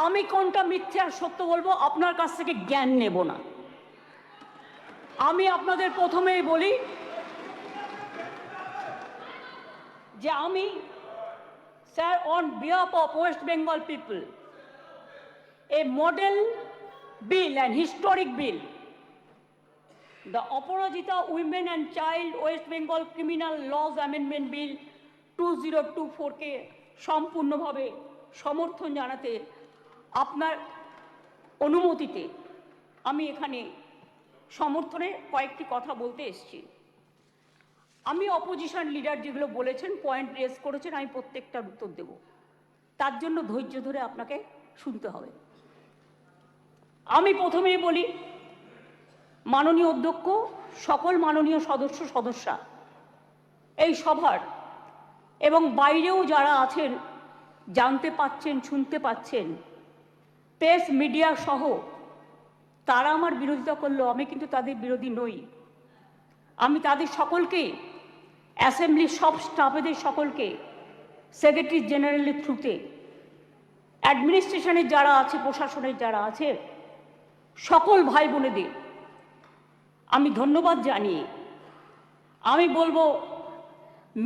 আমি কোনটা মিথ্যে আর সত্য বলবো আপনার কাছ থেকে জ্ঞান নেব না। আমি আপনাদের প্রথমেই বলি যে আমি sir on behalf of West Bengal people A model bill and historic bill, the Aparajita Women and Child West Bengal Criminal Laws Amendment Bill 2024 কে সম্পূর্ণভাবে সমর্থন জানাতে আপনার অনুমতিতে আমি এখানে সমর্থনে কয়েকটি কথা বলতে এসেছি। আমি অপোজিশন লিডার যেগুলো বলেছেন, পয়েন্ট রেজ করেছেন, আমি প্রত্যেকটার উত্তর দেব। তার জন্য ধৈর্য ধরে আপনাকে শুনতে হবে। আমি প্রথমেই বলি, মাননীয় অধ্যক্ষ, সকল মাননীয় সদস্যা এই সভার এবং বাইরেও যারা আছেন, জানতে পাচ্ছেন, শুনতে পাচ্ছেন, প্রেস মিডিয়া সহ, তারা আমার বিরোধিতা করলেও আমি কিন্তু তাদের বিরোধী নই। আমি তাদের সকলকে, অ্যাসেম্বলির সব স্টাফেদের সকলকে, সেক্রেটারি জেনারেলের থ্রুতে, অ্যাডমিনিস্ট্রেশনের যারা আছে, প্রশাসনের যারা আছে, সকল ভাই বোনেদের আমি ধন্যবাদ জানিয়ে আমি বলবো,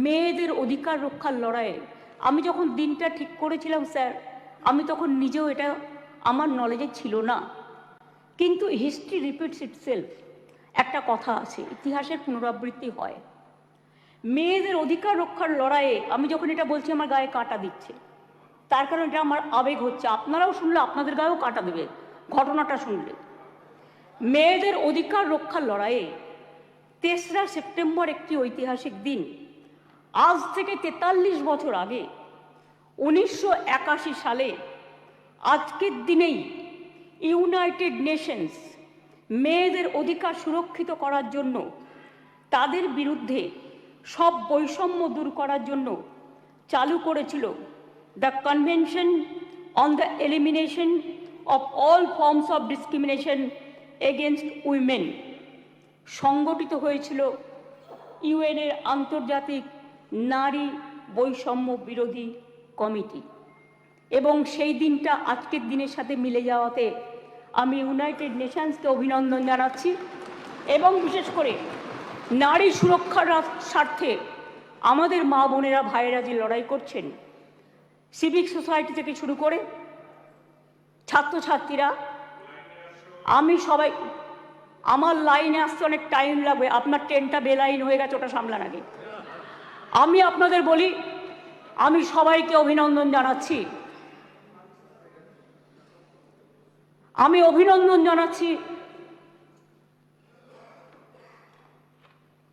মেয়েদের অধিকার রক্ষার লড়াইয়ে আমি যখন দিনটা ঠিক করেছিলাম স্যার, আমি তখন নিজেও এটা আমার নলেজে ছিল না, কিন্তু হিস্ট্রি রিপিটস ইটসেলফ। একটা কথা আছে, ইতিহাসের পুনরাবৃত্তি হয়। মেয়েদের অধিকার রক্ষার লড়াইয়ে আমি যখন এটা বলছি, আমার গায়ে কাঁটা দিচ্ছে, তার কারণ এটা আমার আবেগ হচ্ছে। আপনারাও শুনলে আপনাদের গায়েও কাঁটা দেবে ঘটনাটা শুনলে। মেয়েদের অধিকার রক্ষার লড়াইয়ে 3রা সেপ্টেম্বর একটি ঐতিহাসিক দিন। আজ থেকে 43 বছর আগে 1981 সালে আজকের দিনেই ইউনাইটেড নেশনস মেয়েদের অধিকার সুরক্ষিত করার জন্য, তাদের বিরুদ্ধে সব বৈষম্য দূর করার জন্য চালু করেছিল the convention on the elimination of all forms of discrimination against women. সংগঠিত হয়েছিল ইউএনের আন্তর্জাতিক নারী বৈষম্য বিরোধী কমিটি, এবং সেই দিনটা আজকের দিনের সাথে মিলে যাওয়াতে আমি ইউনাইটেড নেশনসকে অভিনন্দন জানাচ্ছি। এবং বিশেষ করে নারী সুরক্ষার স্বার্থে আমাদের মা বোনেরা, ভাইয়েরা যে লড়াই করছেন, সিভিক সোসাইটি থেকে শুরু করে ছাত্রছাত্রীরা, আমি সবাই, আমার লাইনে আসতে অনেক টাইম লাগবে, আপনার ট্রেনটা বেলাইন হয়ে গেছে, ওটা সামলান আগে। আমি আপনাদের বলি, আমি সবাইকে অভিনন্দন জানাচ্ছি। আমি অভিনন্দন জানাচ্ছি,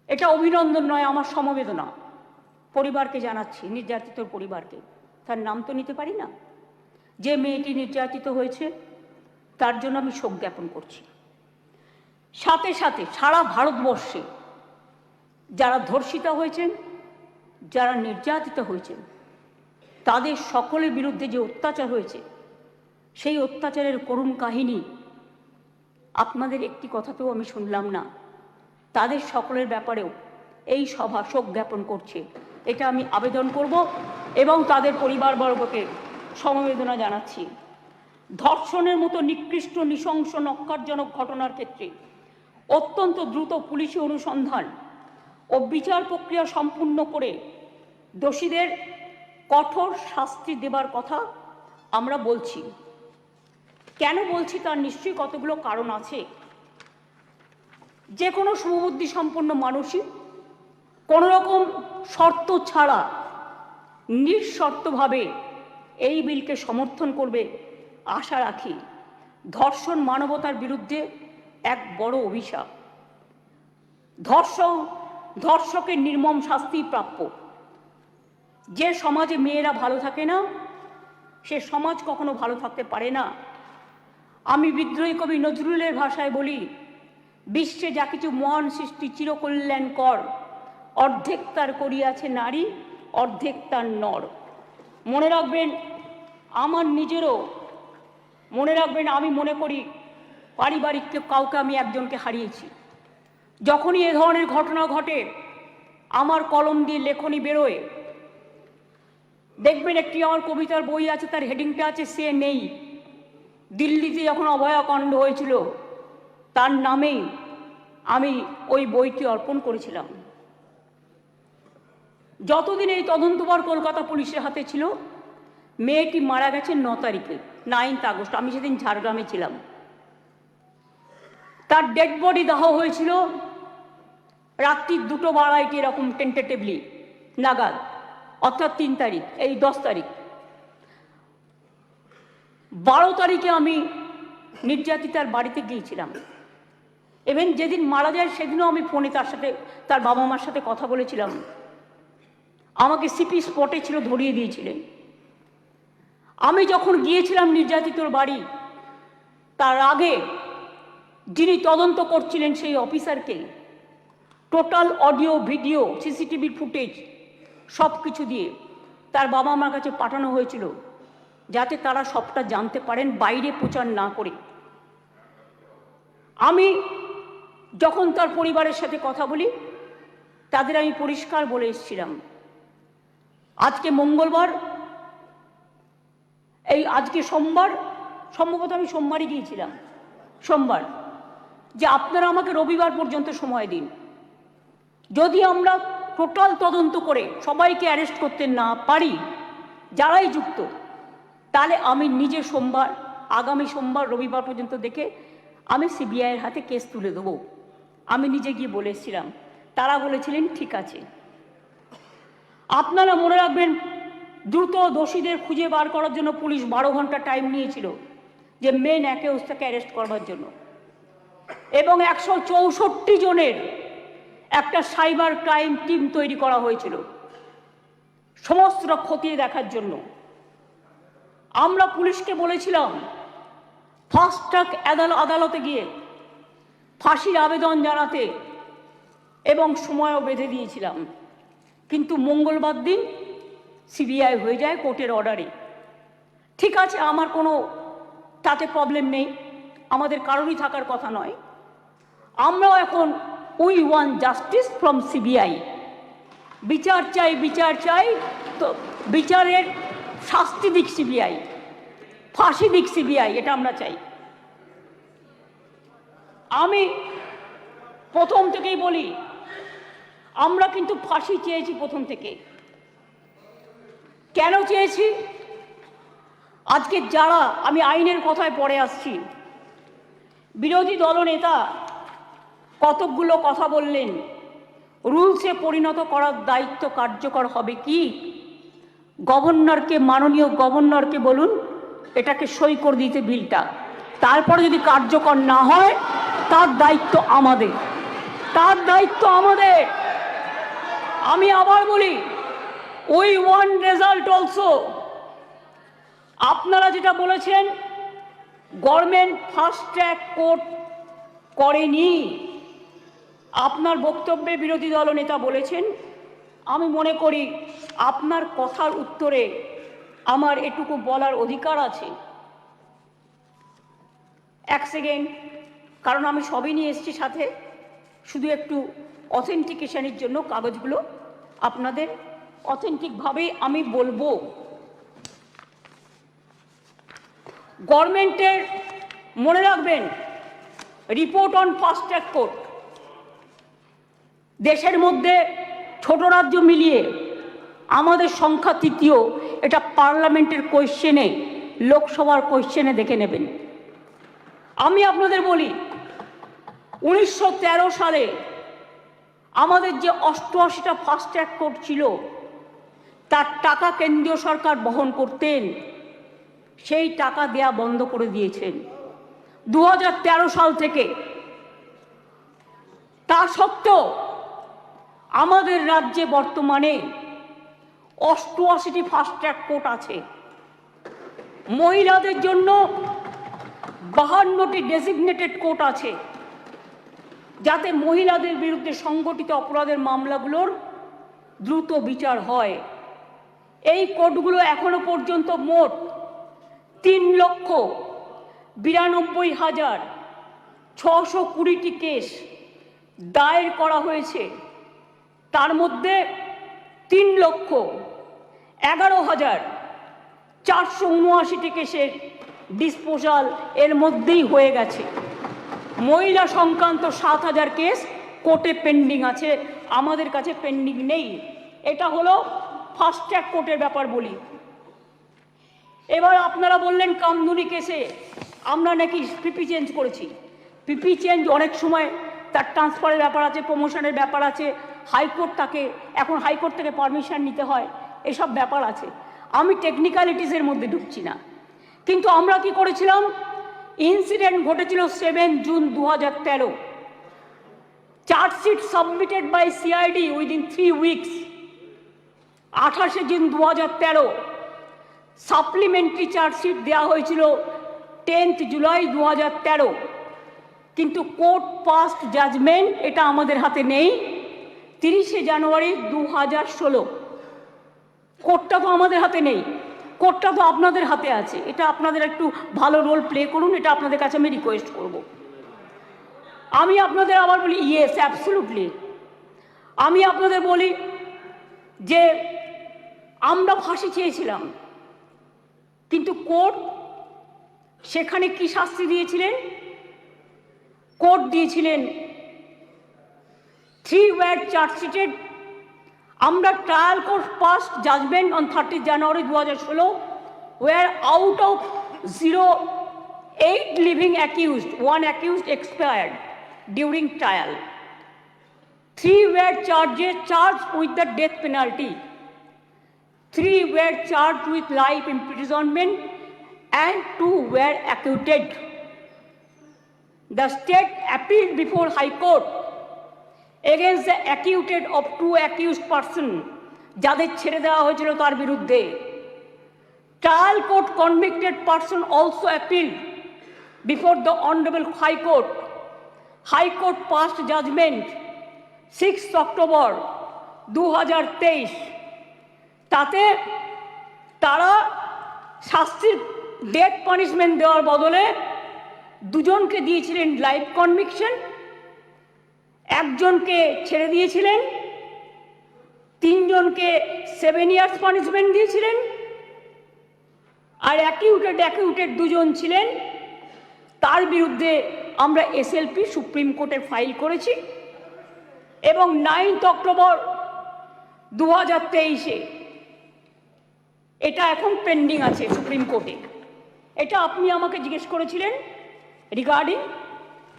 এটা অভিনন্দন নয়, আমার সমবেদনা পরিবারকে জানাচ্ছি, নির্যাতিত পরিবারকে। তার নাম তো নিতে পারি না। যে মেয়েটি নির্যাতিত হয়েছে তার জন্য আমি শোক জ্ঞাপন করছি। সাথে সাথে সারা ভারতবর্ষে যারা ধর্ষিতা হয়েছেন, যারা নির্যাতিত হয়েছেন, তাদের সকলের বিরুদ্ধে যে অত্যাচার হয়েছে, সেই অত্যাচারের করুণ কাহিনী আপনাদের একটি কথাতেও আমি শুনলাম না। তাদের সকলের ব্যাপারেও এই সভা শোক জ্ঞাপন করছে, এটা আমি আবেদন করব এবং তাদের পরিবারবর্গকে সমবেদনা জানাচ্ছি। ধর্ষণের মতো নিকৃষ্ট, নৃশংস, নক্কারজনক ঘটনার ক্ষেত্রে অত্যন্ত দ্রুত পুলিশি অনুসন্ধান ও বিচার প্রক্রিয়া সম্পূর্ণ করে দোষীদের কঠোর শাস্তি দেবার কথা আমরা বলছি। কেন বলছি তার নিশ্চয়ই কতগুলো কারণ আছে। যে কোনো শুভবুদ্ধি সম্পন্ন মানুষই কোনো রকম শর্ত ছাড়া নিঃশর্তভাবে এই বিলকে সমর্থন করবে আশা রাখি। ধর্ষণ মানবতার বিরুদ্ধে এক বড় অভিশাপ। ধর্ষকের নির্মম শাস্তি প্রাপ্য। যে সমাজে মেয়েরা ভালো থাকে না, সে সমাজ কখনো ভালো থাকতে পারে না। আমি বিদ্রোহী কবি নজরুলের ভাষায় বলি, বিশ্বে যা কিছু মহান সৃষ্টি চিরকল্যাণকর, অর্ধেক তার করিয়াছে নারী, অর্ধেক তার নর। মনে রাখবেন, আমার নিজেরও মনে রাখবেন, আমি মনে করি পারিবারিক কাউকে আমি একজনকে হারিয়েছি। যখনই এ ধরনের ঘটনা ঘটে, আমার কলম দিয়ে লেখনী বেরোয়। দেখবেন একটি আমার কবিতার বই আছে, তার হেডিংটা আছে সে নেই। দিল্লিতে যখন অভয়াকাণ্ড হয়েছিল তার নামেই আমি ওই বইটি অর্পণ করেছিলাম। যতদিন এই তদন্তভার কলকাতা পুলিশের হাতে ছিল, মেয়েটি মারা গেছে 9 তারিখে, 9 আগস্ট। আমি সেদিন ঝাড়গ্রামে ছিলাম। তার ডেড বডি দাহ হয়েছিল রাত্রি 2:02 এরকম টেন্টেটিভলি নাগাদ, অর্থাৎ 3 তারিখ, এই 10 তারিখ। 12 তারিখে আমি নির্যাতিতার বাড়িতে গিয়েছিলাম। এবং যেদিন মারা যায় সেদিনও আমি ফোনে তার বাবা মার সাথে কথা বলেছিলাম। আমাকে সিপি স্পটে ছিল, ধরিয়ে দিয়েছিলেন। আমি যখন গিয়েছিলাম নির্যাতিতর বাড়ি, তার আগে যিনি তদন্ত করছিলেন সেই অফিসারকে total audio, video, CCTV footage সব কিছু দিয়ে তার বাবা মার কাছে পাঠানো হয়েছিল, যাতে তারা সবটা জানতে পারেন, বাইরে প্রচার না করে। আমি যখন তার পরিবারের সাথে কথা বলি, তাদের আমি পরিষ্কার বলে এসেছিলাম, আজকে মঙ্গলবার, আজকে সোমবার, সম্ভবত আমি সোমবারই গিয়েছিলাম, সোমবার, যে আপনারা আমাকে রবিবার পর্যন্ত সময় দিন। যদি আমরা টোটাল তদন্ত করে সবাইকে অ্যারেস্ট করতে না পারি, যারাই যুক্ত, তাহলে আমি নিজে আগামী সোমবার, রবিবার পর্যন্ত দেখে আমি সিবিআইয়ের হাতে কেস তুলে দেবো। আমি নিজে গিয়ে বলে এসেছিলাম। তারা বলেছিলেন ঠিক আছে। আপনারা মনে রাখবেন, দ্রুত দোষীদের খুঁজে বার করার জন্য পুলিশ 12 ঘন্টা টাইম নিয়েছিল, যে মেন অ্যাকিউজটাকে অ্যারেস্ট করবার জন্য। এবং 164 জনের একটা সাইবার ক্রাইম টিম তৈরি করা হয়েছিল সমস্ত খতিয়ে দেখার জন্য। আমরা পুলিশকে বলেছিলাম ফাস্ট ট্র্যাক আদালতে গিয়ে ফাঁসির আবেদন জানাতে, এবং সময়ও বেঁধে দিয়েছিলাম। কিন্তু মঙ্গলবার দিন সিবিআই হয়ে যায় কোর্টের অর্ডারে। ঠিক আছে, আমার কোনো তাতে প্রবলেম নেই, আমাদের কারোরই থাকার কথা নয়। আমরাও এখন we want justice from CBI. বিচার চাই, বিচার চাই, তো বিচারের শাস্তি দিক সিবিআই, ফাঁসি দিক সিবিআই, এটা আমরা চাই। আমি প্রথম থেকেই বলি, আমরা কিন্তু ফাঁসি চেয়েছি প্রথম থেকে। কেন চেয়েছি? আজকে যারা, আমি আইনের কথায় পরে আসছি, বিরোধী দলনেতা কতকগুলো কথা বললেন, রুলসে পরিণত করার দায়িত্ব কার্যকর হবে কি? গভর্নরকে, মাননীয় গভর্নরকে বলুন এটাকে সই করে দিতে বিলটা, তারপরে যদি কার্যকর না হয় তার দায়িত্ব আমাদের, তার দায়িত্ব আমাদের। আমি আবার বলি, উই ওয়ান্ট রেজাল্ট অলসো। আপনারা যেটা বলেছেন গভর্নমেন্ট ফাস্ট ট্র্যাক কোর্ট করেনি, আপনার বক্তব্যে বিরোধী দলনেতা বলেছেন। আমি মনে করি আপনার কথার উত্তরে আমার এটুকু বলার অধিকার আছে। এক সেকেন্ড, কারণ আমি সবই নিয়ে এসেছি সাথে, শুধু একটু অথেন্টিকেশনের জন্য কাগজগুলো আপনাদের অথেন্টিকভাবে আমি বলবো। গভর্নমেন্টের, মনে রাখবেন, report on fast track court, দেশের মধ্যে ছোট রাজ্য মিলিয়ে আমাদের সংখ্যা তৃতীয়। এটা পার্লামেন্টের কোয়েশ্চেনে, লোকসভার কোয়েশ্চেনে দেখে নেবেন। আমি আপনাদের বলি, 1913 সালে আমাদের যে 88টা ফাস্ট ট্র্যাক কোর্ট ছিল, তার টাকা কেন্দ্রীয় সরকার বহন করতেন, সেই টাকা দেয়া বন্ধ করে দিয়েছেন 2013 সাল থেকে। তা সত্ত্বেও আমাদের রাজ্যে বর্তমানে 88টি ফাস্ট ট্র্যাক কোর্ট আছে। মহিলাদের জন্য 52টি ডেজিগনেটেড কোর্ট আছে, যাতে মহিলাদের বিরুদ্ধে সংগঠিত অপরাধের মামলাগুলোর দ্রুত বিচার হয়। এই কোর্টগুলো এখনো পর্যন্ত মোট 3,92,620টি কেস দায়ের করা হয়েছে। তার মধ্যে 3,11,479টি কেসের ডিসপোজাল এর মধ্যেই হয়ে গেছে। মহিলা সংক্রান্ত 7,000 কেস কোর্টে পেন্ডিং আছে, আমাদের কাছে পেন্ডিং নেই। এটা হলো ফাস্ট ট্র্যাক কোর্টের ব্যাপার বলি। এবার আপনারা বললেন কামদুনি কেসে আমরা নাকি পিপি চেঞ্জ করেছি। পিপি চেঞ্জ অনেক সময় তার ট্রান্সফারের ব্যাপার আছে, প্রমোশনের ব্যাপার আছে, হাইকোর্ট তাকে এখন হাইকোর্ট থেকে পারমিশন নিতে হয়, এসব ব্যাপার আছে। আমি টেকনিক্যালিটিসের মধ্যে ঢুকছি না। কিন্তু আমরা কি করেছিলাম, ইনসিডেন্ট ঘটেছিল 7 June 2013। Chargesheet submitted by CID within 3 weeks. 28 June 2013 supplementary chargesheet দেওয়া হয়েছিল 10 জুলাই 2013। কিন্তু কোর্ট পাস্ট জাজমেন্ট এটা আমাদের হাতে নেই 30 জানুয়ারি 2016। কোর্টটা তো আমাদের হাতে নেই, কোর্টটা তো আপনাদের হাতে আছে। এটা আপনাদের একটু ভালো রোল প্লে করুন, এটা আপনাদের কাছে আমি রিকোয়েস্ট করব। আমি আপনাদের আবার বলি, ইয়েস অ্যাবসলিউটলি, আমি আপনাদের বলি যে আমরা ফাঁসি চেয়েছিলাম, কিন্তু কোর্ট সেখানে কি শাস্তি দিয়েছিলেন? কোর্ট দিয়েছিলেন 3 were চার্জশিটেড। আমরা trial court passed judgment on 30 January 2016, where out of 8 living accused, 1 accused expired during trial. 3 were charged with the death penalty. 3 were charged with life imprisonment and 2 were acquitted. The state appealed before High Court against the acquitted of 2 accused persons, যাদের ছেড়ে দেওয়া হয়েছিল তার বিরুদ্ধে। Trial court convicted person also appealed before the Honorable High Court. High Court passed judgment 6 October 2023। তাতে তারা শাস্তির death punishment দেওয়ার বদলে 2 জনকে দিয়েছিলেন লাইফ কনভিকশন, 1 জনকে ছেড়ে দিয়েছিলেন, 3 জনকে 7 ইয়ার্স পানিশমেন্ট দিয়েছিলেন, আর অ্যাকিউটেড 2 জন ছিলেন, তার বিরুদ্ধে আমরা এসএলপি সুপ্রিম কোর্টে ফাইল করেছি। এবং 9 অক্টোবর 2023 এটা এখন পেন্ডিং আছে সুপ্রিম কোর্টে। এটা আপনি আমাকে জিজ্ঞেস করেছিলেন রিগার্ডিং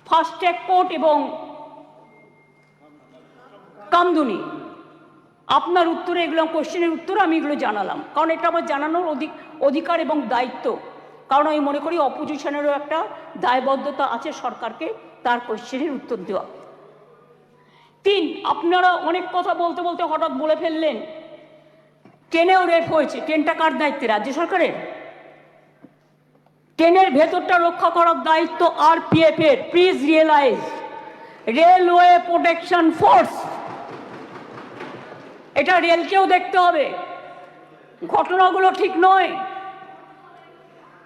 ফাস্ট ট্র্যাক কোর্ট এবং কামদুনি। আপনার উত্তরে এগুলো কোশ্চেনের উত্তর আমি এগুলো জানালাম, কারণ এটা আমার জানানোর অধিকার এবং দায়িত্ব। কারণ আমি মনে করি অপোজিশনেরও একটা দায়বদ্ধতা আছে সরকারকে তার কোশ্চেনের উত্তর দেওয়া। 3, আপনারা অনেক কথা বলতে বলতে হঠাৎ বলে ফেললেন ট্রেনেও রেপ হয়েছে। ট্রেনটা কার দায়িত্বে? রাজ্য সরকারের। ট্রেনের ভেতরটা রক্ষা করার দায়িত্ব আরপিএফ এর। Please realise, railway protection force. এটা রেলকেও দেখতে হবে, ঘটনাগুলো ঠিক নয়।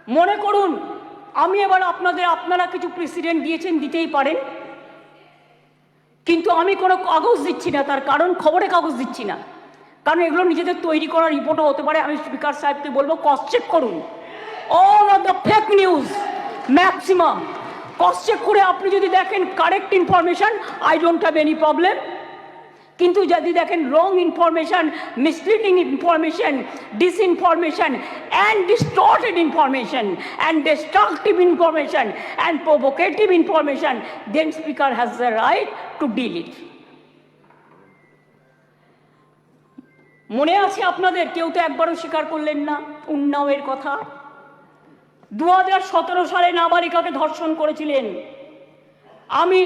মনে করুন আমি এবার আপনারা কিছু প্রেসিডেন্ট দিয়েছেন, দিতেই পারেন, কিন্তু আমি কোনো কাগজ দিচ্ছি না। তার কারণ খবরে কাগজ দিচ্ছি না, কারণ এগুলো নিজেদের তৈরি করা রিপোর্টও হতে পারে। আমি স্পিকার সাহেবকে বলবো ক্রস চেক করুন। All of the fake news maximum cross check করে আপনি যদি দেখেন correct information, I don't have any problem. কিন্তু যদি দেখেন wrong information, misleading information, disinformation and distorted information and destructive information and provocative information, then speaker has the right to deal it. মনে আছে আপনাদের? কেউ তো একবারও স্বীকার করলেন না উন্নাওয়ের কথা। 2017 সালে নাবালিকাকে ধর্ষণ করেছিলেন। আমি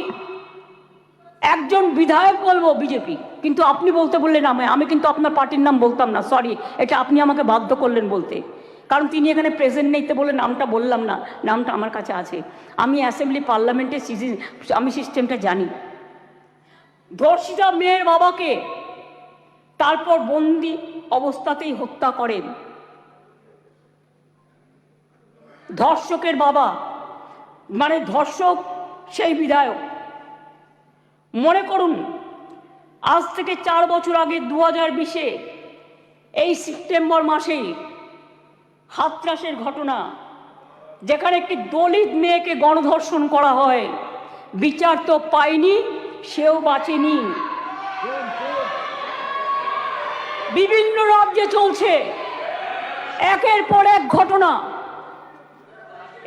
একজন বিধায়ক বলবো বিজেপি, কিন্তু আপনি বলতে বললেন আমি কিন্তু আপনার পার্টির নাম বলতাম না, সরি, এটা আপনি আমাকে বাধ্য করলেন বলতে, কারণ তিনি এখানে প্রেজেন্ট নেই তো বলে নামটা বললাম না। নামটা আমার কাছে আছে, আমি অ্যাসেম্বলি পার্লামেন্টের আমি সিস্টেমটা জানি। ধর্ষিতা মেয়ের বাবাকে তারপর বন্দি অবস্থাতেই হত্যা করেন ধর্ষকের বাবা, মানে ধর্ষক সেই বিধায়ক। মনে করুন আজ থেকে 4 বছর আগে 2020-এ এই সেপ্টেম্বর মাসেই হাতরাসের ঘটনা, যেখানে একটি দলিত মেয়েকে গণধর্ষণ করা হয়, বিচার তো পায়নি, সেও বাঁচেনি। বিভিন্ন রাজ্যে চলছে একের পর এক ঘটনা।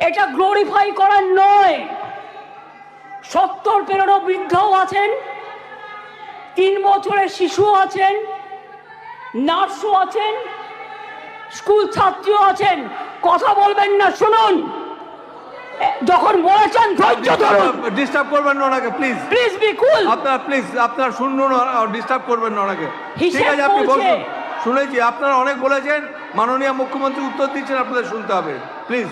এটা গ্লোরিফাই করার নয়। 70 পেরোনো বৃদ্ধও আছেন, 3 বছরের শিশুও আছেন, নার্সও আছেন, স্কুল ছাত্রীও আছেন। কথা বলবেন না, শুনুন। যখন বলেছেন ধৈর্য ধরুন। ডিস্টার্ব করবেন না ওনাকে, প্লিজ প্লিজ বি কুল। আপনারা প্লিজ আপনারা শুনুন, ডিস্টার্ব করবেন না ওনাকে। ঠিক হিসেব আছে, আপনি বলছে। বলুন। শুনেছি, আপনারা অনেক বলেছেন, মাননীয় মুখ্যমন্ত্রী উত্তর দিচ্ছেন, আপনাদের শুনতে হবে। Please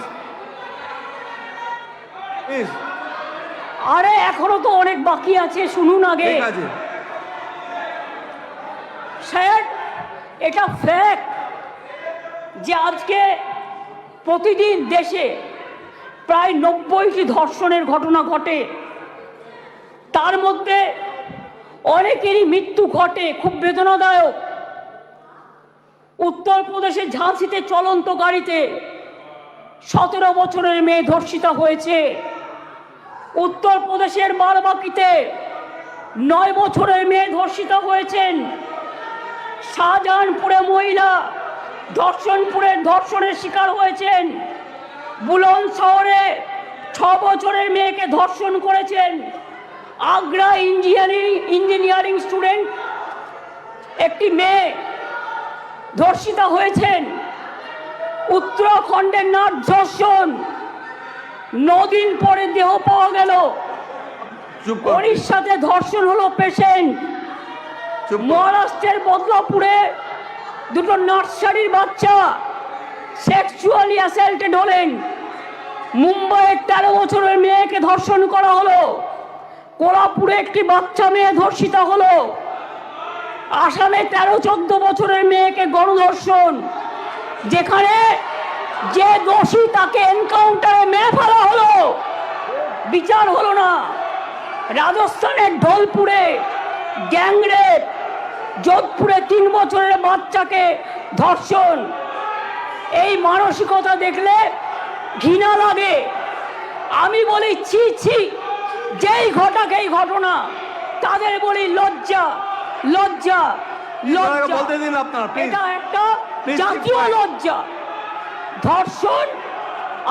please. আরে এখনো তো অনেক বাকি আছে, শুনুন আগে। ঠিক আছে স্যার, এটা ফ্যাক্ট যে আজকে প্রতিদিন দেশে প্রায় 90টি ধর্ষণের ঘটনা ঘটে। তার মধ্যে অনেকেরই মৃত্যু ঘটে, খুব বেদনাদায়ক। উত্তরপ্রদেশের ঝাঁসিতে চলন্ত গাড়িতে 17 বছরের মেয়ে ধর্ষিতা হয়েছে। উত্তরপ্রদেশের বারাবাঁকিতে 9 বছরের মেয়ে ধর্ষিতা হয়েছেন। শাহজাহানপুরে মহিলা ধর্ষণের শিকার হয়েছেন। বুলন্দ শহরে 6 বছরের মেয়েকে ধর্ষণ করেছেন। আগ্রা ইঞ্জিনিয়ারিং স্টুডেন্ট একটি মেয়ে ধর্ষিতা হয়েছেন। উত্তরাখণ্ডের নাট ধর্ষণ, 9 দিন পরে দেহ পাওয়া গেল। ওড়িশাতে ধর্ষণ হলো পেশেন্ট। মহারাষ্ট্রের বদলাপুরে 2 নার্সারির বাচ্চা সেক্সুয়ালি অ্যাসাল্টেড হলেন। মুম্বাইয়ের 13 বছরের মেয়েকে ধর্ষণ করা হলো। কোলাপুরে একটি বাচ্চা মেয়ে ধর্ষিতা হলো। আসামে 13-14 বছরের মেয়েকে গণধর্ষণ, যেখানে যে দোষী তাকে এনকাউন্টারে মেরে ফেলা হলো, বিচার হলো না। রাজস্থানের ঢোলপুরে গ্যাংরেপ, যোধপুরে 3 বছরের বাচ্চাকে ধর্ষণ। এই মানসিকতা দেখলে ঘৃণা লাগে। আমি বলি ছি ছি, যেই ঘটাক এই ঘটনা, তাদের বলি লজ্জা লজ্জা লজ্জা। বলতে দিন আপনারা, প্লিজ। এটা একটা জাতীয় লজ্জা। ধর্ষণ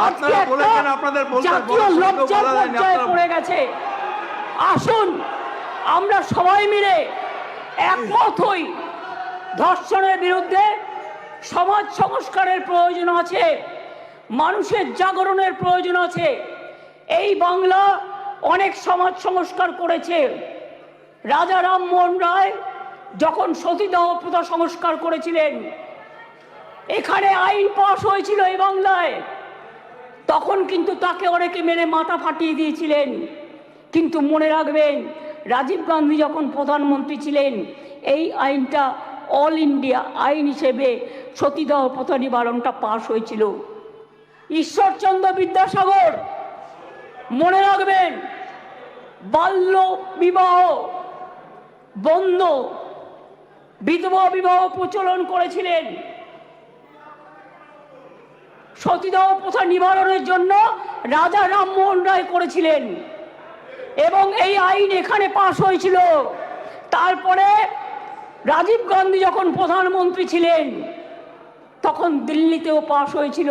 আপনারা বলেছেন, আপনাদের বলতে জাতীয় লজ্জার পর্যায়ে পড়ে গেছে। আসুন আমরা সবাই মিলে একমত হই, ধর্ষণের বিরুদ্ধে সমাজ সংস্কারের প্রয়োজন আছে, মানুষের জাগরণের প্রয়োজন আছে। এই বাংলা অনেক সমাজ সংস্কার করেছে। রাজা রামমোহন রায় যখন সতীদাহ প্রথা সংস্কার করেছিলেন, এখানে আইন পাস হয়েছিল এই বাংলায়, তখন কিন্তু তাকে অনেকে মেরে মাথা ফাটিয়ে দিয়েছিলেন। কিন্তু মনে রাখবেন, রাজীব গান্ধী যখন প্রধানমন্ত্রী ছিলেন, এই আইনটা অল ইন্ডিয়া আইন হিসেবে সতীদাহ প্রথা নিবারণটা পাশ হয়েছিল। ঈশ্বরচন্দ্র বিদ্যাসাগর, মনে রাখবেন, বাল্য বিবাহ বন্ধ, বিধবা বিবাহ প্রচলন করেছিলেন। সতীদাহ প্রথা নিবারণের জন্য রাজা রামমোহন রায় করেছিলেন এবং এই আইন এখানে পাশ হয়েছিল। তারপরে রাজীব গান্ধী যখন প্রধানমন্ত্রী ছিলেন, তখন দিল্লিতেও পাশ হয়েছিল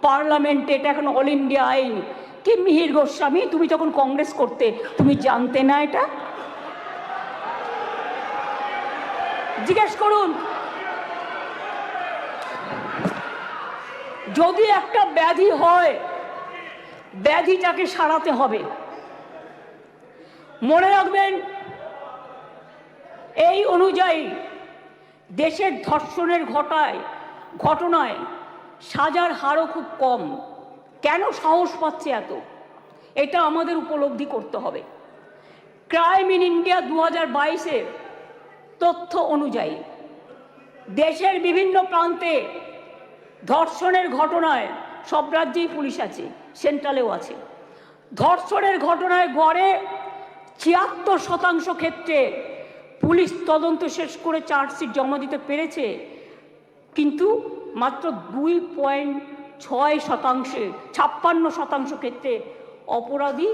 পার্লামেন্টে। এটা এখন অল ইন্ডিয়া আইন। কি মিহির গোস্বামী, তুমি যখন কংগ্রেস করতে, তুমি জানতে না এটা? জিজ্ঞেস করুন। যদি একটা ব্যাধি হয়, ব্যাধিটাকে সারাতে হবে। মনে রাখবেন, এই অনুযায়ী দেশের ধর্ষণের ঘটনায় সাজার হারও খুব কম। কেন সাহস পাচ্ছে এত? এটা আমাদের উপলব্ধি করতে হবে। ক্রাইম ইন ইন্ডিয়া 2022-এর তথ্য অনুযায়ী দেশের বিভিন্ন প্রান্তে ধর্ষণের ঘটনায়, সব রাজ্যেই পুলিশ আছে, সেন্ট্রালেও আছে, ধর্ষণের ঘটনায় গড়ে 76% ক্ষেত্রে পুলিশ তদন্ত শেষ করে চার্জশিট জমা দিতে পেরেছে। কিন্তু মাত্র 6%, 56% ক্ষেত্রে অপরাধী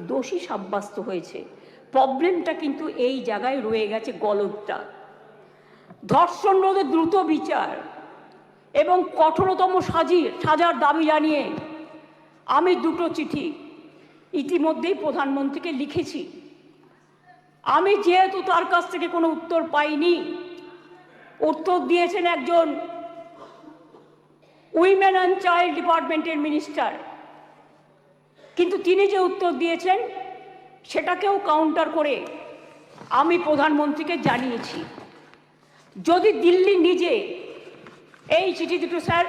দোষী সাব্যস্ত হয়েছে। প্রবলেমটা কিন্তু এই জায়গায় রয়ে গেছে, গলদটা। ধর্ষণ রোধে দ্রুত বিচার এবং কঠোরতম সাজার দাবি জানিয়ে আমি দুটো চিঠি ইতিমধ্যেই প্রধানমন্ত্রীকে লিখেছি। আমি যেহেতু তার কাছ থেকে কোনো উত্তর পাইনি, উত্তর দিয়েছেন একজন উইমেন অ্যান্ড চাইল্ড ডিপার্টমেন্টের মিনিস্টার, কিন্তু তিনি যে উত্তর দিয়েছেন সেটাকেও কাউন্টার করে আমি প্রধানমন্ত্রীকে জানিয়েছি। যদি দিল্লি নিজে এই চিঠি দুটো, স্যার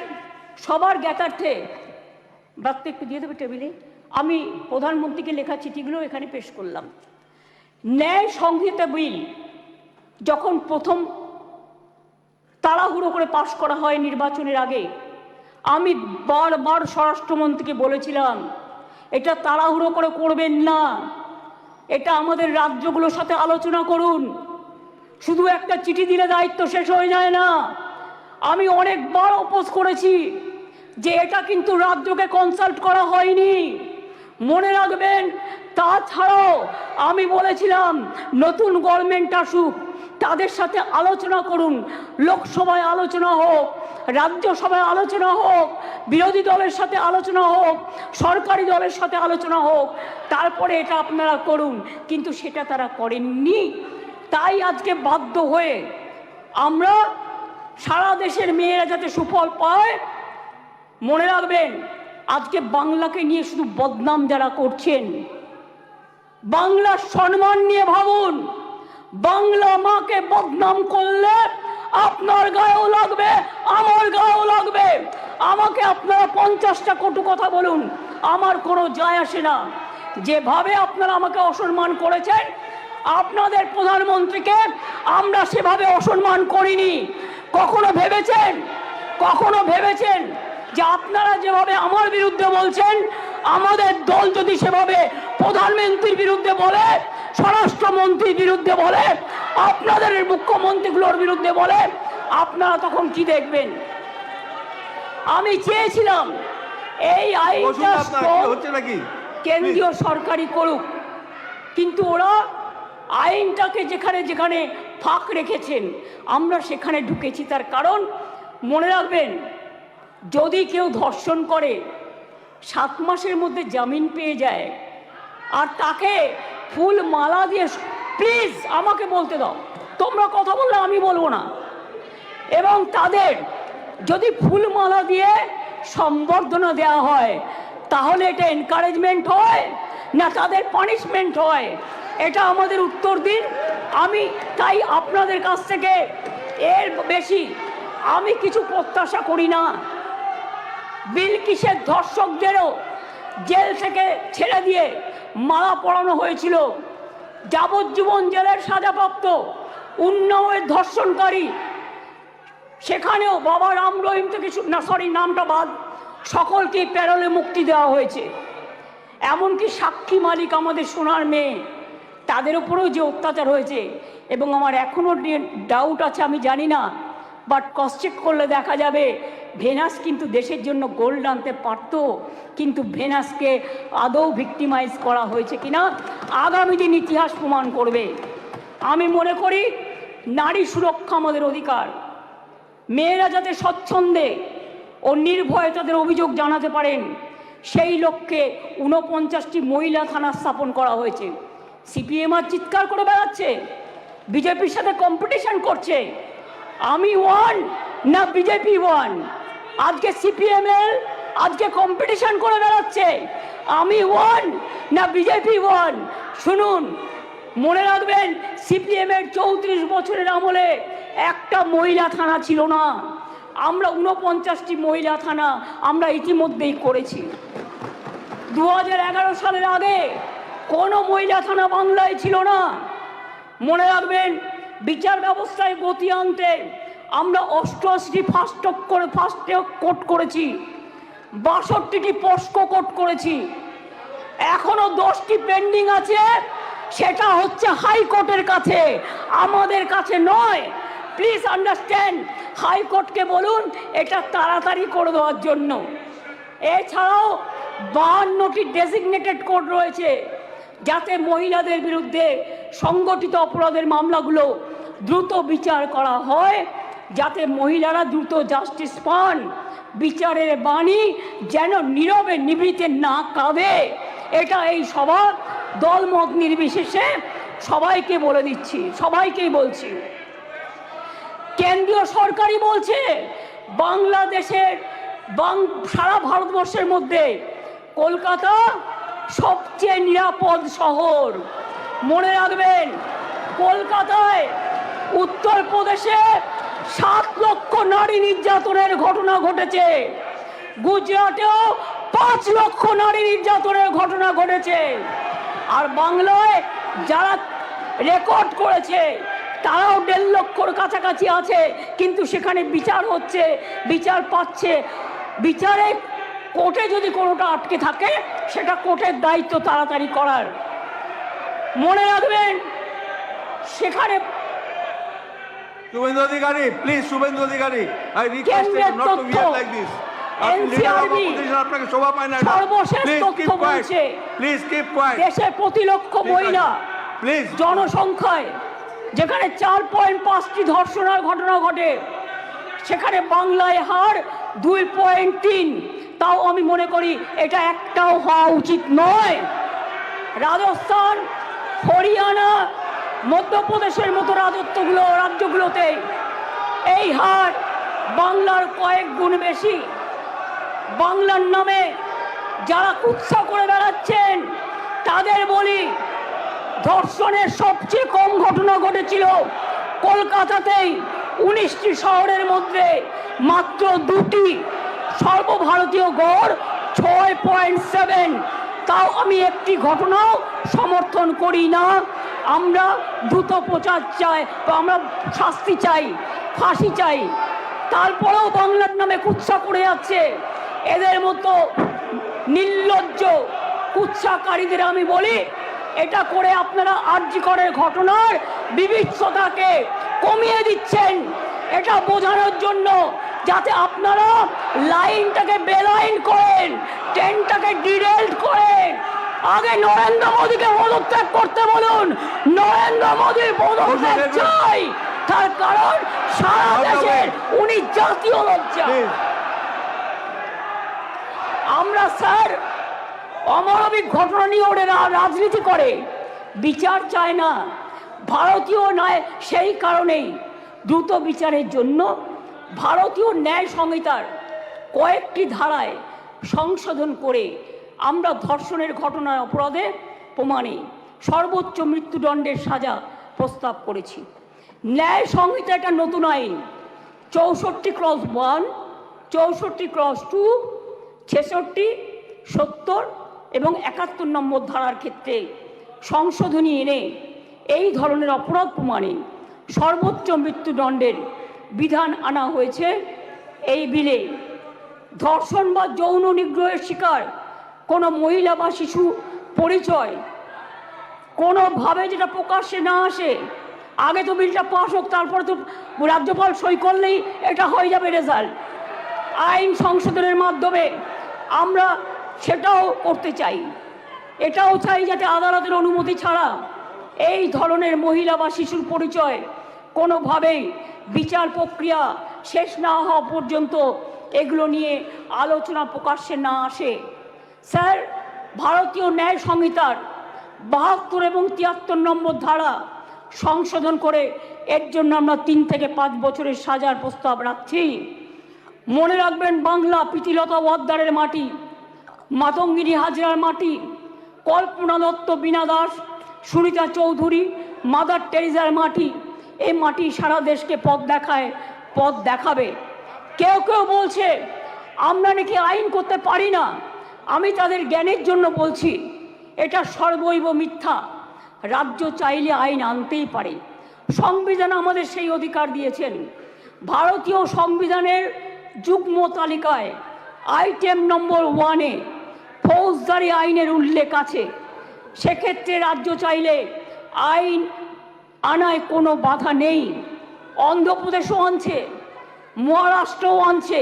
সবার জ্ঞাতার্থে বার্তা একটু দিয়ে দেবে টেবিলে, আমি প্রধানমন্ত্রীকে লেখা চিঠিগুলো এখানে পেশ করলাম। ন্যায় সংহিতা বিল যখন প্রথম তাড়াহুড়ো করে পাশ করা হয় নির্বাচনের আগে, আমি বারবার স্বরাষ্ট্রমন্ত্রীকে বলেছিলাম এটা তাড়াহুড়ো করে করবেন না, এটা আমাদের রাজ্যগুলোর সাথে আলোচনা করুন, শুধু একটা চিঠি দিলে দায়িত্ব শেষ হয়ে যায় না। আমি অনেকবার অপোজ করেছি যে এটা কিন্তু রাজ্যকে কনসাল্ট করা হয়নি, মনে রাখবেন। তাছাড়াও আমি বলেছিলাম নতুন গভর্নমেন্ট আসুক, তাদের সাথে আলোচনা করুন, লোকসভায় আলোচনা হোক, রাজ্যসভায় আলোচনা হোক, বিরোধী দলের সাথে আলোচনা হোক, সরকারি দলের সাথে আলোচনা হোক, তারপরে এটা আপনারা করুন। কিন্তু সেটা তারা করেননি। তাই আজকে বাধ্য হয়ে আমরা সারা দেশের মেয়েরা যাতে সুফল পায়, মনে রাখবেন আজকে বাংলাকে নিয়ে শুধু বদনাম যারা করছেন, বাংলার সম্মান নিয়ে ভাবুন। বাংলা মাকে বদনাম করলে আপনার গায়েও লাগবে, আমার গায়েও লাগবে। আমাকে আপনারা 50টা কটু কথা বলুন, আমার কোনো যায় আসে না। যেভাবে আপনারা আমাকে অসম্মান করেছেন, আপনাদের প্রধানমন্ত্রীকে আমরা সেভাবে অসম্মান করিনি। কখনো ভেবেছেন যে আপনারা যেভাবে আমার বিরুদ্ধে বলছেন, আমাদের দল যদি সেভাবে প্রধানমন্ত্রীর বিরুদ্ধে বলে, স্বরাষ্ট্রমন্ত্রীর বিরুদ্ধে বলে, আপনাদের মুখ্যমন্ত্রীগুলোর বিরুদ্ধে বলে, আপনারা তখন কি দেখবেন? আমি চেয়েছিলাম এই আইনটা কেন্দ্রীয় সরকারই করুক, কিন্তু ওরা আইনটাকে যেখানে যেখানে ফাঁক রেখেছেন আমরা সেখানে ঢুকেছি। তার কারণ মনে রাখবেন, যদি কেউ ধর্ষণ করে 7 মাসের মধ্যে জামিন পেয়ে যায়, আর তাকে ফুল মালা দিয়ে, প্লিজ আমাকে বলতে দাও, তোমরা কথা বললে আমি বলবো না, এবং তাদের যদি ফুলমালা দিয়ে সম্বর্ধনা দেওয়া হয়, তাহলে এটা এনকারেজমেন্ট হয় না তাদের পানিশমেন্ট হয়? এটা আমাদের উত্তর দিন। আমি তাই আপনাদের কাছ থেকে এর বেশি আমি কিছু প্রত্যাশা করি না। বিলকিসের ধর্ষকদেরও জেল থেকে ছেড়ে দিয়ে মালা পরানো হয়েছিল, যাবজ্জীবন জেলের সাজাপ্রাপ্ত উন্নাওয়ের ধর্ষণকারী, সেখানেও বাবা রাম রহিম থেকে নামটা বাদ, সকলকে প্যারোলে মুক্তি দেওয়া হয়েছে। এমনকি সাক্ষী মালিক আমাদের সোনার মেয়ে, তাদের উপরেও যে অত্যাচার হয়েছে, এবং আমার এখনও ডাউট আছে, আমি জানি না, বাট ক্রস চেক করলে দেখা যাবে ভেনাস কিন্তু দেশের জন্য গোল্ড আনতে পারত, কিন্তু ভেনাসকে আদৌ ভিক্টিমাইজ করা হয়েছে কিনা আগামী দিন ইতিহাস প্রমাণ করবে। আমি মনে করি নারী সুরক্ষা আমাদের অধিকার। মেয়েরা যাতে স্বচ্ছন্দে ও নির্ভয়ে তাদের অভিযোগ জানাতে পারেন, সেই লক্ষ্যে 49টি মহিলা থানা স্থাপন করা হয়েছে। সিপিএম আর চিৎকার করে বেড়াচ্ছে, বিজেপির সাথে কম্পিটিশন করছে। আমি ওয়ান না বিজেপি ওয়ান? আজকে সিপিএমএল আজকে কম্পিটিশন করে বেড়াচ্ছে, আমি ওয়ান না বিজেপি ওয়ান? শুনুন, মনে রাখবেন সিপিএমের 34 বছরের আমলে একটা মহিলা থানা ছিল না। আমরা 49টি মহিলা থানা আমরা ইতিমধ্যেই করেছি। 2011 সালের আগে কোনো মহিলা থানা বাংলায় ছিল না। মনে রাখবেন বিচার ব্যবস্থায় গতি আনতে আমরা 88টি ফাস্ট ট্র্যাক কোর্ট করেছি, 62টি পস্কো কোর্ট করেছি, এখনো 10টি পেন্ডিং আছে। সেটা হচ্ছে হাইকোর্টের কাছে, আমাদের কাছে নয়। প্লিজ আন্ডারস্ট্যান্ড, হাইকোর্টকে বলুন এটা তাড়াতাড়ি করে দেওয়ার জন্য। এছাড়াও 52টি ডেজিগনেটেড কোর্ট রয়েছে, যাতে মহিলাদের বিরুদ্ধে সংগঠিত অপরাধের মামলাগুলো দ্রুত বিচার করা হয়, যাতে মহিলারা দ্রুত জাস্টিস পান, বিচারের বাণী যেন নীরবে নিভৃতে না কাঁদে। এটা এই সভা দলমত নির্বিশেষে সবাইকে বলে দিচ্ছি, সবাইকেই বলছি। কেন্দ্রীয় সরকারই বলছে বাংলাদেশের সারা ভারতবর্ষের মধ্যে কলকাতা সবচেয়ে নিরাপদ শহর। মনে রাখবেন, কলকাতায় উত্তরপ্রদেশে 7 লক্ষ নারী নির্যাতনের ঘটনা ঘটেছে, গুজরাটেও 5 লক্ষ নারী নির্যাতনের ঘটনা ঘটেছে, আর বাংলায় যারা রেকর্ড করেছে তারাও 1.5 লক্ষর কাছাকাছি আছে, কিন্তু সেখানে বিচার হচ্ছে, বিচার পাচ্ছে। বিচারে কোর্টে যদি কোনোটা আটকে থাকে, সেটা কোর্টের দায়িত্ব তাড়াতাড়ি করার। মনে রাখবেন, সেখানে Suvendu Adhikari, please, Suvendu Adhikari, I request you not to behave like this. আপনি লিডার অফ অপোজিশন, আপনাকে শোভা পায় না। সর্বশেষ তথ্য বলছে, প্লিজ কিপ কোয়াইট। দেশের প্রতি লক্ষ মহিলা প্লিজ জনসংখ্যায় যেখানে 4.5টি ধর্ষণের ঘটনা ঘটে, সেখানে বাংলায় হার 2.3। তাও আমি মনে করি এটা একটাও হওয়া উচিত নয়। রাজস্থান, হরিয়ানা, মধ্যপ্রদেশের মতো রাজ্যগুলোতে এই হার বাংলার কয়েক গুণ বেশি। বাংলার নামে যারা কুৎসা করে বেড়াচ্ছেন তাদের বলি, ধর্ষণের সবচেয়ে কম ঘটনা ঘটেছিল কলকাতাতেই, 19টি শহরের মধ্যে মাত্র 2টি, সর্বভারতীয় গড় 6.7। তাও আমি একটি ঘটনাও সমর্থন করি না। আমরা দ্রুত প্রচার চাই, আমরা শাস্তি চাই, ফাঁসি চাই। তারপরেও বাংলার নামে কুৎসা করে যাচ্ছে এদের মতো নির্লজ্জ কুৎসাকারীদের আমি বলি, এটা করে আপনারা আরজিকরের ঘটনার বিভৎসতাকে কমিয়ে দিচ্ছেন, এটা বোঝানোর জন্য, যাতে আপনারা লাইনটাকে বেলাইন করেন, ট্রেনটাকে ডিরেল্ট করেন। আগে নরেন্দ্র মোদীকে পদত্যাগ করতে বলুন, নরেন্দ্র মোদীর পদত্যাগ চাই, তার কারণ সারা দেশের উনি জাতীয় লজ্জা। আমরা স্যার অমানবিক ঘটনা নিয়ে ওরা রাজনীতি করে, বিচার চায় না, ভারতীয় নয়। সেই কারণেই দ্রুত বিচারের জন্য ভারতীয় ন্যায় সংহিতার কয়েকটি ধারায় সংশোধন করে আমরা ধর্ষণের ঘটনার অপরাধে প্রমাণে সর্বোচ্চ মৃত্যুদণ্ডের সাজা প্রস্তাব করেছি। ন্যায় সংহিতা একটা নতুন আইন 64/1, 64/2, 66, 70 এবং 71 নম্বর ধারার ক্ষেত্রে সংশোধনী এনে এই ধরনের অপরাধ প্রমাণে সর্বোচ্চ মৃত্যুদণ্ডের বিধান আনা হয়েছে এই বিলে। ধর্ষণ বা যৌন নিগ্রহের শিকার কোনো মহিলা বা শিশু পরিচয় কোনোভাবে যেটা প্রকাশ্যে না আসে, আগে তো বিলটা পাস হোক, তারপরে তো রাজ্যপাল সই করলেই এটা হয়ে যাবে রেজাল্ট। আইন সংশোধনের মাধ্যমে আমরা সেটাও করতে চাই। এটাও চাই যাতে আদালতের অনুমতি ছাড়া এই ধরনের মহিলা বা শিশুর পরিচয় কোনোভাবেই বিচার প্রক্রিয়া শেষ না হওয়া পর্যন্ত এগুলো নিয়ে আলোচনা প্রকাশ্যে না আসে। স্যার, ভারতীয় ন্যায় সংহিতার 72 এবং 73 নম্বর ধারা সংশোধন করে এর জন্য আমরা 3 থেকে 5 বছরের সাজার প্রস্তাব রাখছি। মনে রাখবেন, বাংলা প্রীতিলতা ওয়াদ্দারের মাটি, মাতঙ্গিনী হাজরার মাটি, কল্পনা দত্ত, বীণা দাস, সুরিতা চৌধুরী, মাদার টেরিজার মাটি। এই মাটি সারা দেশকে পথ দেখাবে। কেউ কেউ বলছে আমরা নাকি আইন করতে পারি না। আমি তাদের জ্ঞানের জন্য বলছি, এটা সর্বৈব মিথ্যা। রাজ্য চাইলে আইন আনতেই পারে, সংবিধান আমাদের সেই অধিকার দিয়েছেন। ভারতীয় সংবিধানের যুগ্ম তালিকায় আইটেম নম্বর 1-এ ফৌজদারি আইনের উল্লেখ আছে। সেক্ষেত্রে রাজ্য চাইলে আইন আনায় কোনো বাধা নেই। অন্ধ্রপ্রদেশও আনছে, মহারাষ্ট্রও আনছে,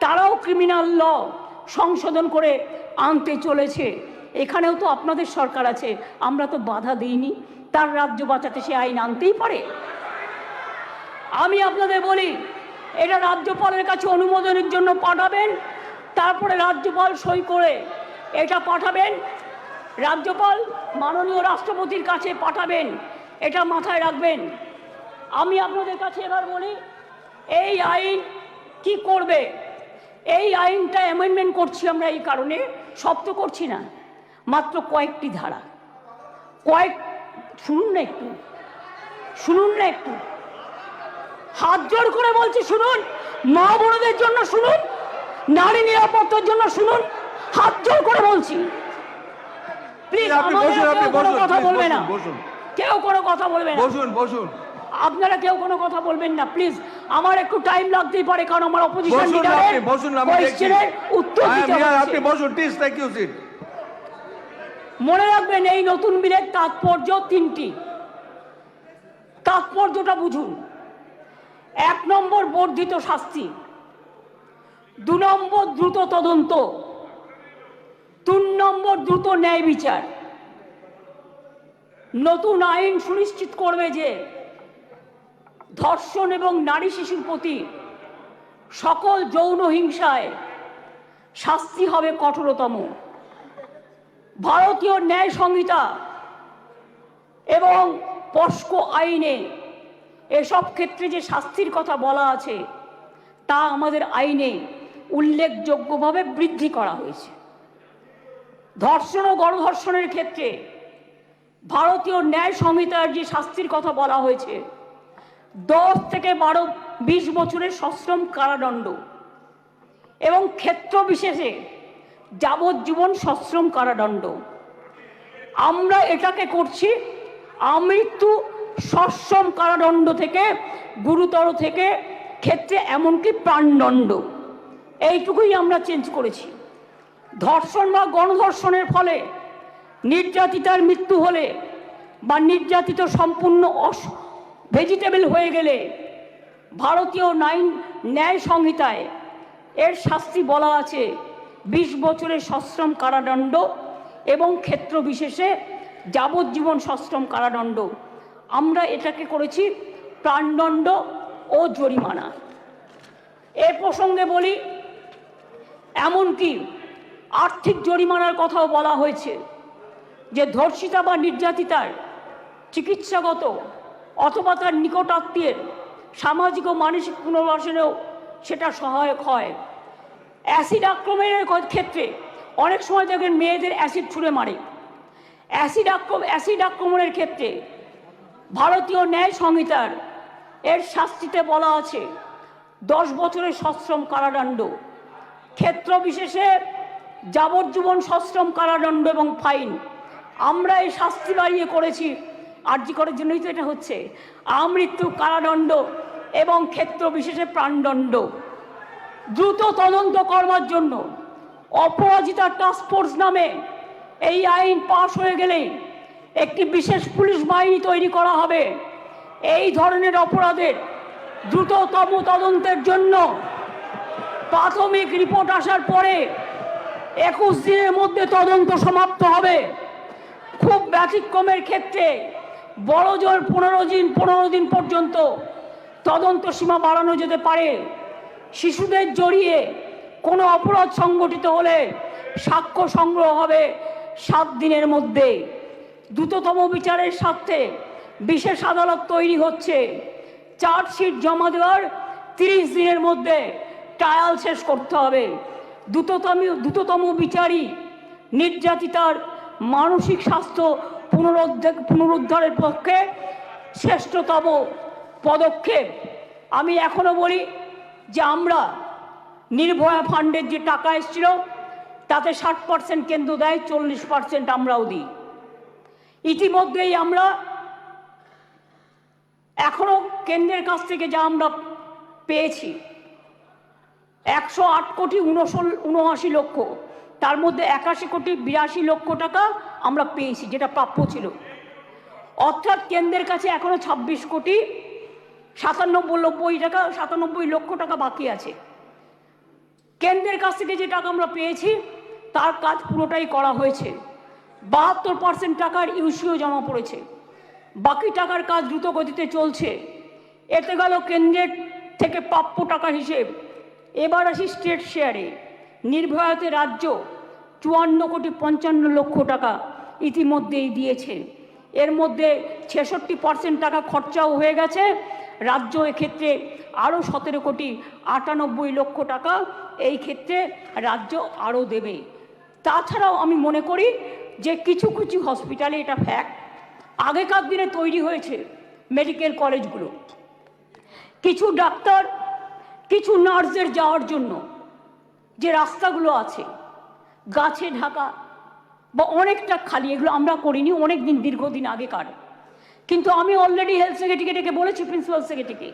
তারাও ক্রিমিনাল ল সংশোধন করে আনতে চলেছে। এখানেও তো আপনাদের সরকার আছে, আমরা তো বাধা দিইনি, তার রাজ্য বাঁচাতে সে আইন আনতেই পারে। আমি আপনাদের বলি, এটা রাজ্যপালের কাছে অনুমোদনের জন্য পাঠাবেন, তারপরে রাজ্যপাল সই করে এটা পাঠাবেন, রাজ্যপাল মাননীয় রাষ্ট্রপতির কাছে পাঠাবেন, এটা মাথায় রাখবেন। আমি আপনাদের কাছে এবার বলি, এই আইন কি করবে? এই আইনটা অ্যামেন্ডমেন্ট করছি আমরা এই কারণে, সব তো করছি না, মাত্র কয়েকটি ধারা, শুনুন না একটু, শুনুন না একটু, হাত জোর করে বলছি শুনুন, মা বোনদের জন্য শুনুন, নারী নিরাপত্তার জন্য শুনুন, হাত জোর করে বলছি। প্লিজ কোনো কথা বলবে না, কেউ কোনো কথা বলবে না, বসুন বসুন, আপনারা কেউ কোনো কথা বলবেন না প্লিজ। আমার একটু টাইম লাগতেই পারে, কারণ আমার অপোজিশন লিডারের কোয়েশ্চেনের উত্তর দিতে হবে। আপনি বসুন প্লিজ, থ্যাংক ইউ সিট। মনে রাখবেন, এই নতুন বিলের তাৎপর্য তিনটি, তাৎপর্যটা বুঝুন। 1 নম্বর বর্ধিত শাস্তি, 2 নম্বর দ্রুত তদন্ত, 3 নম্বর দ্রুত ন্যায় বিচার। নতুন আইন সুনিশ্চিত করবে যে ধর্ষণ এবং নারী শিশুর প্রতি সকল যৌন হিংসায় শাস্তি হবে কঠোরতম। ভারতীয় ন্যায় সংহিতা এবং পস্কো আইনে এসব ক্ষেত্রে যে শাস্তির কথা বলা আছে তা আমাদের আইনে উল্লেখযোগ্যভাবে বৃদ্ধি করা হয়েছে। ধর্ষণ ও গণধর্ষণের ক্ষেত্রে ভারতীয় ন্যায় সংহিতার যে শাস্তির কথা বলা হয়েছে 10 থেকে 20 বছরের সশ্রম কারাদণ্ড এবং ক্ষেত্র বিশেষে যাবজ্জীবন সশ্রম কারাদণ্ড। আমরা এটাকে করছি আমৃত্যু সশ্রম কারাদণ্ড থেকে গুরুতর থেকে ক্ষেত্রে এমনকি প্রাণদণ্ড, এইটুকুই আমরা চেঞ্জ করেছি। ধর্ষণ বা গণধর্ষণের ফলে নির্যাতিতার মৃত্যু হলে বা নির্যাতিত সম্পূর্ণ ভেজিটেবল হয়ে গেলে ভারতীয় ন্যায় সংহিতায় এর শাস্তি বলা আছে 20 বছরের সশ্রম কারাদণ্ড এবং ক্ষেত্র বিশেষে যাবজ্জীবন সশ্রম কারাদণ্ড। আমরা এটাকে করেছি প্রাণদণ্ড ও জরিমানা। এ প্রসঙ্গে বলি, এমনকি আর্থিক জরিমানার কথাও বলা হয়েছে, যে ধর্ষিতা বা নির্যাতিতার চিকিৎসাগত অথবা তার নিকটাত্মীয়ের সামাজিক ও মানসিক পুনর্বাসনেও সেটা সহায়ক হয়। অ্যাসিড আক্রমণের ক্ষেত্রে অনেক সময় দেখবেন মেয়েদের অ্যাসিড ছুঁড়ে মারে। অ্যাসিড আক্রমণের ক্ষেত্রে ভারতীয় ন্যায় সংহিতার এর শাস্তিতে বলা আছে 10 বছরের সশ্রম কারাদণ্ড, ক্ষেত্র বিশেষে যাবজ্জীবন সশ্রম কারাদণ্ড এবং ফাইন। আমরা এই শাস্তি বাড়িয়ে করেছি, আরজি করার জন্যই তো এটা হচ্ছে, আমৃত্যু কারাদণ্ড এবং ক্ষেত্র বিশেষে প্রাণদণ্ড। দ্রুত তদন্ত করবার জন্য অপরাজিতা টাস্ক ফোর্স নামে এই আইন পাশ হয়ে গেলেই একটি বিশেষ পুলিশ বাহিনী তৈরি করা হবে। এই ধরনের অপরাধের দ্রুততম তদন্তের জন্য প্রাথমিক রিপোর্ট আসার পরে 21 দিনের মধ্যে তদন্ত সমাপ্ত হবে। খুব ব্যতিক্রমের ক্ষেত্রে বড় জোর 15 দিন পর্যন্ত তদন্ত সীমা বাড়ানো যেতে পারে। শিশুদের জড়িয়ে কোনো অপরাধ সংগঠিত হলে সাক্ষ্য সংগ্রহ হবে 7 দিনের মধ্যে। দ্রুততম বিচারের স্বার্থে বিশেষ আদালত তৈরি হচ্ছে। চার্জশিট জমা দেওয়ার 30 দিনের মধ্যে ট্রায়াল শেষ করতে হবে। দ্রুততম বিচারই নির্যাতিতার মানসিক স্বাস্থ্য পুনরুদ্ধারের পক্ষে শ্রেষ্ঠতম পদক্ষেপ। আমি এখনো বলি যে আমরা নির্ভয়া ফান্ডের যে টাকা এসেছিল তাতে 60% কেন্দ্র দেয়, 40% আমরাও দিই। ইতিমধ্যেই আমরা এখনো কেন্দ্রের কাছ থেকে যা আমরা পেয়েছি 108 কোটি 79 লক্ষ, তার মধ্যে 81 কোটি 82 লক্ষ টাকা আমরা পেয়েছি, যেটা প্রাপ্য ছিল। অর্থাৎ কেন্দ্রের কাছে এখনো 26 কোটি 97 লক্ষ টাকা বাকি আছে। কেন্দ্রের কাছ থেকে যে টাকা আমরা পেয়েছি তার কাজ পুরোটাই করা হয়েছে। 72% টাকার ইউসিও জমা পড়েছে, বাকি টাকার কাজ দ্রুত গতিতে চলছে। এতে গেল কেন্দ্রের থেকে প্রাপ্য টাকার হিসেব। এবার আসি স্টেট শেয়ারে। নির্ভয়াতে রাজ্য 54,55,00,000 টাকা ইতিমধ্যেই দিয়েছে। এর মধ্যে 66% টাকা খরচাও হয়ে গেছে। রাজ্য এক্ষেত্রে আরও 17,98,00,000 টাকা এই ক্ষেত্রে রাজ্য আরও দেবে। তাছাড়াও আমি মনে করি যে কিছু কিছু হসপিটালে এটা ফ্যাক্ট, আগেকার দিনে তৈরি হয়েছে মেডিকেল কলেজগুলো, কিছু ডাক্তার কিছু নার্সদের যাওয়ার জন্য যে রাস্তাগুলো আছে গাছে ঢাকা বা অনেকটা খালি, এগুলো আমরা করিনি, অনেক দিন দীর্ঘদিন আগেকার। কিন্তু আমি অলরেডি হেলথ সেক্রেটারিকে ডেকে বলেছি, প্রিন্সিপাল সেক্রেটারিকে,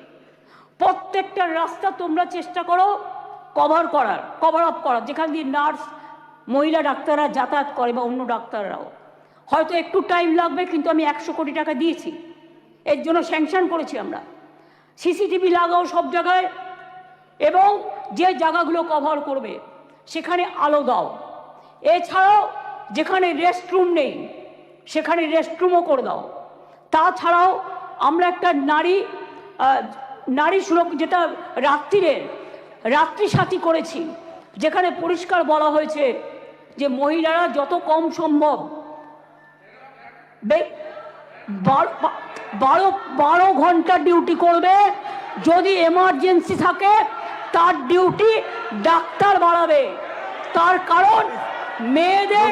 প্রত্যেকটা রাস্তা তোমরা চেষ্টা করো কভার আপ করার, যেখান দিয়ে নার্স মহিলা ডাক্তাররা যাতায়াত করে বা অন্য ডাক্তাররাও। হয়তো একটু টাইম লাগবে, কিন্তু আমি 100 কোটি টাকা দিয়েছি, এর জন্য স্যাংশন করেছি আমরা। সিসিটিভি লাগাও সব জায়গায়, এবং যে জায়গাগুলো কভার করবে সেখানে আলো দাও। এছাড়াও যেখানে রেস্টরুম নেই সেখানে রেস্টরুমও করে দাও। তাছাড়াও আমরা একটা নারী সুরক্ষা, যেটা রাত্রি সাথী করেছি, যেখানে পরিষ্কার বলা হয়েছে যে মহিলারা যত কম সম্ভব 12 ঘন্টা ডিউটি করবে। যদি এমার্জেন্সি থাকে তার ডিউটি ডাক্তার বাড়াবে। তার কারণ মেয়েদের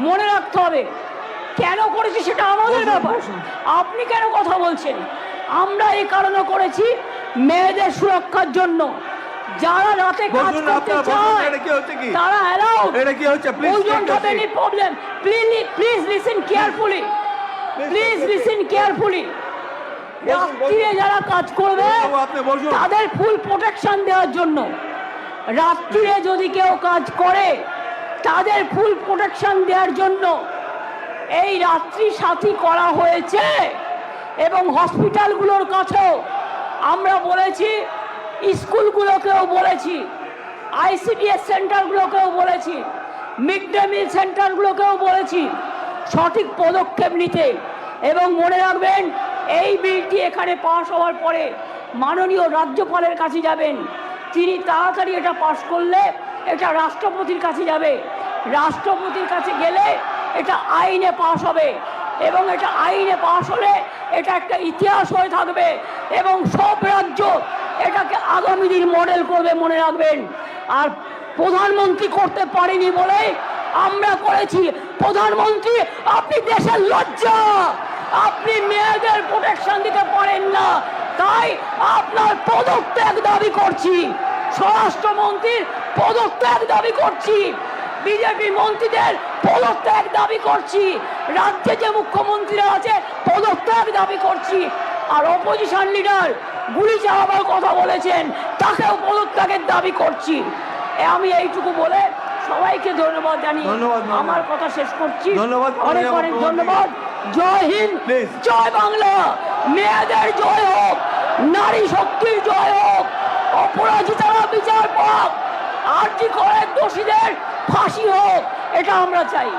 মনে রাখতে হবে কেন করেছি সেটা আমাদের ব্যাপার, আপনি কেন কথা বলছেন? আমরা এই কারণে করেছি মেয়েদের সুরক্ষার জন্য। যারা রাতে কাজ করতে চায় তারা allowed. Problem, please listen carefully, রাত্রিরে যারা কাজ করবে তাদের ফুল প্রোটেকশন দেওয়ার জন্য, রাত্রিরে যদি কেউ কাজ করে তাদের ফুল প্রোটেকশন দেওয়ার জন্য এই রাত্রি সাথী করা হয়েছে। এবং হসপিটালগুলোর কাছেও আমরা বলেছি, স্কুলগুলোকেও বলেছি, ICDS সেন্টারগুলোকেও বলেছি, মিড ডে মিল সেন্টারগুলোকেও বলেছি সঠিক পদক্ষেপ নিতে। এবং মনে রাখবেন, এই বিলটি এখানে পাশ হওয়ার পরে মাননীয় রাজ্যপালের কাছে যাবেন। তিনি তাড়াতাড়ি এটা পাশ করলে এটা রাষ্ট্রপতির কাছে যাবে। রাষ্ট্রপতির কাছে গেলে এটা আইনে পাশ হবে, এবং এটা আইনে পাশ হলে এটা একটা ইতিহাস হয়ে থাকবে, এবং সব রাজ্য এটাকে আগামী দিন মডেল করবে, মনে রাখবেন। আর প্রধানমন্ত্রী করতে পারেনি বলে আমরা করেছি। প্রধানমন্ত্রী, আপনি দেশের লজ্জা, আপনি মেয়েদের প্রোটেকশন দিতে পারেন না, তাই আপনার পদত্যাগ দাবি করছি। স্বরাষ্ট্রমন্ত্রীর পদত্যাগ দাবি করছি, বিজেপি মন্ত্রীদের পদত্যাগ দাবি করছি, রাজ্যে যে মুখ্যমন্ত্রীরা আছে পদত্যাগ দাবি করছি। আর অপোজিশন লিডার গুলি চালাবার কথা বলেছেন, তাকেও পদত্যাগের দাবি করছি। আমি এইটুকু বলে সবাইকে ধন্যবাদ জানিয়ে আমার কথা শেষ করছি। অনেক অনেক ধন্যবাদ। জয় হিন্দ, জয় বাংলা, মেয়েদের জয় হোক, নারী শক্তির জয় হোক, অপরাজিতারা বিচার পাক, আরজি করে দোষীদের ফাঁসি হোক, এটা আমরা চাই।